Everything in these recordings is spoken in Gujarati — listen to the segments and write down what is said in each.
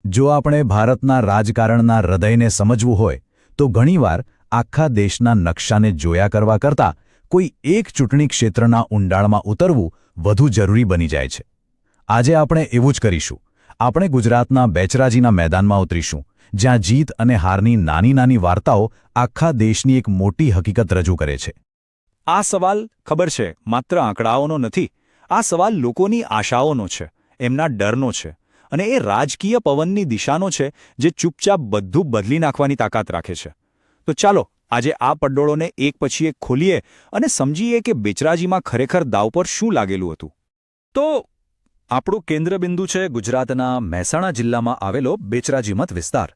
જો આપણે ભારતના રાજકારણના હૃદયને સમજવું હોય તો ઘણીવાર આખા દેશના નકશાને જોયા કરવા કરતાં કોઈ એક ચૂંટણી ક્ષેત્રના ઊંડાણમાં ઉતરવું વધુ જરૂરી બની જાય છે. આજે આપણે એવું જ કરીશું. આપણે ગુજરાતના બેચરાજીના મેદાનમાં ઉતરીશું, જ્યાં જીત અને હારની નાની નાની વાર્તાઓ આખા દેશની એક મોટી હકીકત રજૂ કરે છે. આ સવાલ ખબર છે માત્ર આંકડાઓનો નથી. આ સવાલ લોકોની આશાઓનો છે, એમના ડરનો છે, અને એ રાજકીય પવનની દિશાનો છે જે ચૂપચાપ બધું બદલી નાખવાની તાકાત રાખે છે. તો ચાલો આજે આ પડોળોને એક પછી એક ખોલીએ અને સમજીએ કે બેચરાજીમાં ખરેખર દાવ પર શું લાગેલું હતું. તો આપણું કેન્દ્રબિંદુ છે ગુજરાતના મહેસાણા જિલ્લામાં આવેલો બેચરાજી મત વિસ્તાર.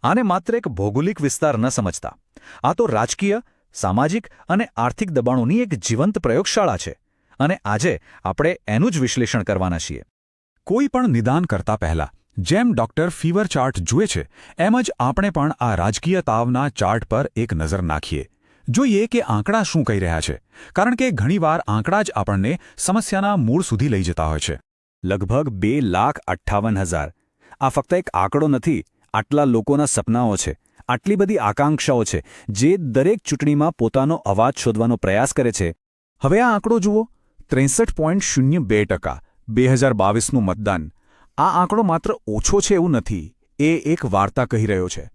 આને માત્ર એક ભૌગોલિક વિસ્તાર ન સમજતા. આ તો રાજકીય, સામાજિક અને આર્થિક દબાણોની એક જીવંત પ્રયોગશાળા છે. અને આજે આપણે એનું જ વિશ્લેષણ કરવાના છીએ. કોઈ પણ નિદાન કરતા પહેલા જેમ ડોક્ટર ફીવર ચાર્ટ જુએ છે, એમ જ આપણે પણ આ રાજકીય તાવના ચાર્ટ પર એક નજર નાખીએ. જોઈએ કે આંકડા શું કહી રહ્યા છે, કારણ કે ઘણીવાર આંકડા જ આપણને સમસ્યાના મૂળ સુધી લઈ જતા હોય છે. લગભગ 2,58,000. આ ફક્ત એક આંકડો નથી, આટલા લોકોના સપનાઓ છે, આટલી બધી આકાંક્ષાઓ છે જે દરેક ચૂંટણીમાં પોતાનો અવાજ શોધવાનો પ્રયાસ કરે છે. હવે આ આંકડો જુઓ, 63.02%, 2022નું મતદાન. આ આંકડો માત્ર ઓછો છે એવું નથી, એ એક વાર્તા કહી રહ્યો છે.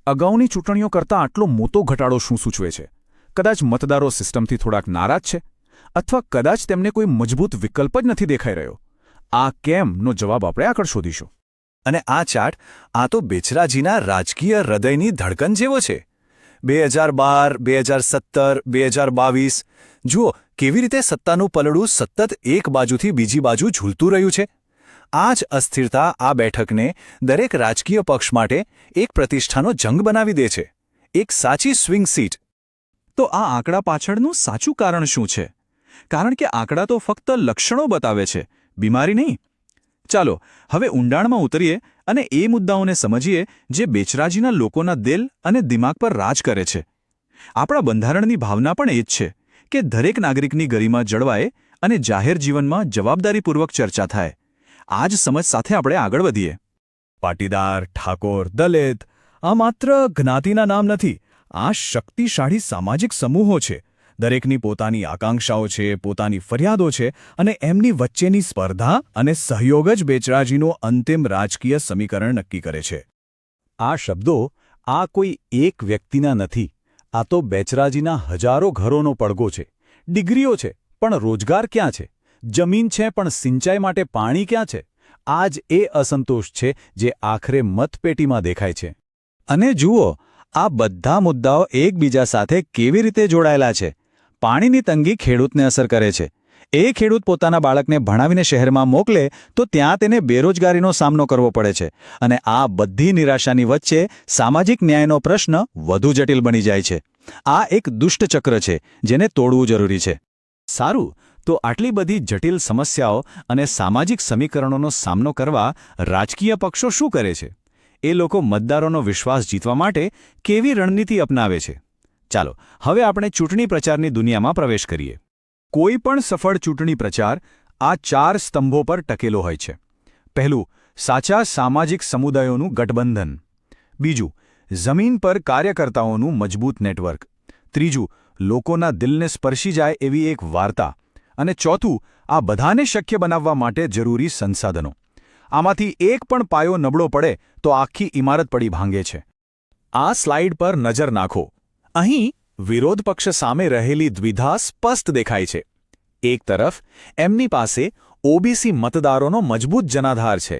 અગાઉની ચૂંટણીઓ કરતાં આટલો મોટો ઘટાડો શું સૂચવે છે? કદાચ મતદારો સિસ્ટમથી થોડાક નારાજ છે, અથવા કદાચ તેમને કોઈ મજબૂત વિકલ્પ જ નથી દેખાઈ રહ્યો. આ કેમનો જવાબ આપણે આગળ શોધીશું. અને આ ચાર્ટ, આ તો બેચરાજીના રાજકીય હૃદયની ધડકન જેવો છે. 2012, 2017, 2022. જુઓ કેવી રીતે સત્તાનું પલડું સતત એક બાજુથી બીજી બાજુ ઝૂલતું રહ્યું છે. આ જ અસ્થિરતા આ બેઠકને દરેક રાજકીય પક્ષ માટે એક પ્રતિષ્ઠાનો જંગ બનાવી દે છે, એક સાચી સ્વિંગ સીટ. તો આ આંકડા પાછળનું સાચું કારણ શું છે? કારણ કે આંકડા તો ફક્ત લક્ષણો બતાવે છે, બીમારી નહીં. ચાલો હવે ઊંડાણમાં ઉતરીએ અને એ મુદ્દાઓને સમજીએ જે બેચરાજીના લોકોના દિલ અને દિમાગ પર રાજ કરે છે. આપણા બંધારણની ભાવના પણ એ જ છે કે દરેક નાગરિકની ગરિમા જળવાય અને જાહેર જીવનમાં જવાબદારીપૂર્વક ચર્ચા થાય. આ જ સમજ સાથે આપણે આગળ વધીએ. પાટીદાર, ઠાકોર, દલિત, આ માત્ર જ્ઞાતિના નામ નથી, આ શક્તિશાળી સામાજિક સમૂહો છે. દરેકની પોતાની આકાંક્ષાઓ છે, પોતાની ફરિયાદો છે, અને એમની વચ્ચેની સ્પર્ધા અને સહયોગ જ બેચરાજીનું અંતિમ રાજકીય સમીકરણ નક્કી કરે છે. આ શબ્દો આ કોઈ એક વ્યક્તિના નથી, આ તો બેચરાજીના હજારો ઘરોનો પડઘો છે. ડિગ્રીઓ છે, પણ રોજગાર ક્યાં છે? જમીન છે, પણ સિંચાઈ માટે પાણી ક્યાં છે? આ જ એ અસંતોષ છે જે આખરે મતપેટીમાં દેખાય છે. અને જુઓ, આ બધા મુદ્દાઓ એકબીજા સાથે કેવી રીતે જોડાયેલા છે. પાણીની તંગી ખેડૂતને અસર કરે છે. એ ખેડૂત પોતાના બાળકને ભણાવીને શહેરમાં મોકલે તો ત્યાં તેને બેરોજગારીનો સામનો કરવો પડે છે. અને આ બધી નિરાશાની વચ્ચે સામાજિક ન્યાયનો પ્રશ્ન વધુ જટિલ બની જાય છે. આ એક દુષ્ટ ચક્ર છે જેને તોડવું જરૂરી છે. સારું, તો આટલી બધી જટિલ સમસ્યાઓ અને સામાજિક સમીકરણોનો સામનો કરવા રાજકીય પક્ષો શું કરે છે? એ લોકો મતદારોનો વિશ્વાસ જીતવા માટે કેવી રણનીતિ અપનાવે છે? ચાલો હવે આપણે ચૂંટણી પ્રચારની દુનિયામાં પ્રવેશ કરીએ. કોઈ પણ સફળ ચૂંટણી પ્રચાર આ 4 સ્તંભો પર ટકેલો હોય છે. પહેલું, સાચા સામાજિક સમુદાયોનું ગઠબંધન. બીજું, જમીન પર કાર્યકર્તાઓનું મજબૂત નેટવર્ક. ત્રીજું, લોકોના દિલને સ્પર્શી જાય એવી એક વાર્તા. અને ચોથું, આ બધાને શક્ય બનાવવા માટે જરૂરી સંસાધનો. આમાંથી એક પણ પાયો નબળો પડે તો આખી ઇમારત પડી ભાંગે છે. આ સ્લાઇડ પર નજર નાખો. અહીં વિરોધ પક્ષ સામે રહેલી દ્વિધા સ્પષ્ટ દેખાય છે. એક તરફ એમની પાસે ઓબીસી મતદારોનો મજબૂત જનાધાર છે,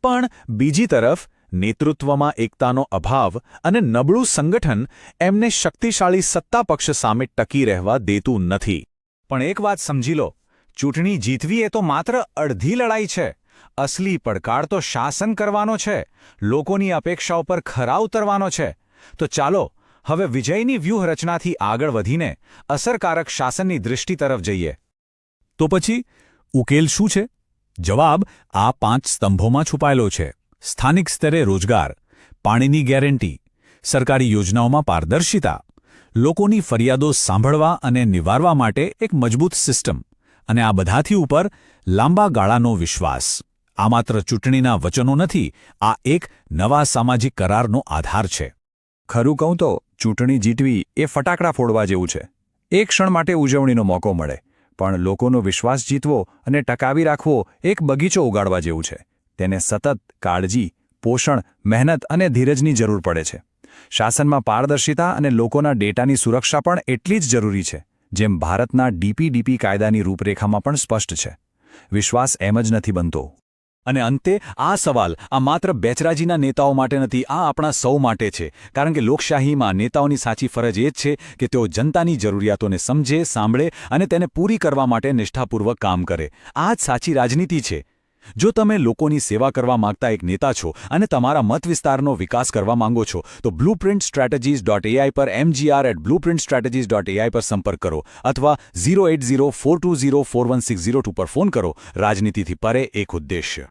પણ બીજી તરફ નેતૃત્વમાં એકતાનો અભાવ અને નબળું સંગઠન એમને શક્તિશાળી સત્તાપક્ષ સામે ટકી રહેવા દેતું નથી. પણ એક વાત સમજી લો, ચૂંટણી જીતવી એ તો માત્ર અડધી લડાઈ છે. અસલી પડકાર તો શાસન કરવાનો છે, લોકોની અપેક્ષાઓ પર ખરા ઉતરવાનો છે. તો ચાલો હવે વિજયની વ્યૂહરચનાથી આગળ વધીને અસરકારક શાસનની દૃષ્ટિ તરફ જઈએ. તો પછી ઉકેલ શું છે? જવાબ આ 5 સ્તંભોમાં છુપાયેલો છે. સ્થાનિક સ્તરે રોજગાર, પાણીની ગેરંટી, સરકારી યોજનાઓમાં પારદર્શિતા, લોકોની ફરિયાદો સાંભળવા અને નિવારવા માટે એક મજબૂત સિસ્ટમ, અને આ બધાથી ઉપર લાંબા ગાળાનો વિશ્વાસ. આ માત્ર ચૂંટણીના વચનો નથી, આ એક નવા સામાજિક કરારનો આધાર છે. ખરું કહું તો ચૂંટણી જીતવી એ ફટાકડા ફોડવા જેવું છે. એક ક્ષણ માટે ઉજવણીનો મોકો મળે, પણ લોકોનો વિશ્વાસ જીતવો અને ટકાવી રાખવો એક બગીચો ઉગાડવા જેવું છે. તેને સતત કાળજી, પોષણ, મહેનત અને ધીરજની જરૂર પડે છે. શાસનમાં પારદર્શિતા અને લોકોના ડેટાની સુરક્ષા પણ એટલી જ જરૂરી છે, જેમ ભારતના ડીપીડીપી કાયદાની રૂપરેખામાં પણ સ્પષ્ટ છે. વિશ્વાસ એમ જ નથી બનતો. અને અંતે આ સવાલ આ માત્ર બેચરાજીના નેતાઓ માટે નથી, આ આપણા સૌ માટે છે. કારણ કે લોકશાહીમાં નેતાઓની સાચી ફરજ એ જ છે કે તેઓ જનતાની જરૂરિયાતોને સમજે, સાંભળે અને તેને પૂરી કરવા માટે નિષ્ઠાપૂર્વક કામ કરે. આ જ સાચી રાજનીતિ છે. જો તમે લોકોની સેવા કરવા માંગતા એક નેતા છો અને તમારા મત વિસ્તારનો વિકાસ કરવા માંગો છો, તો blueprintstrategies.ai પર mgr@blueprintstrategies.ai પર સંપર્ક કરો અથવા 08042041602 પર ફોન કરો. રાજનીતિથી પરે એક ઉદ્દેશ્ય.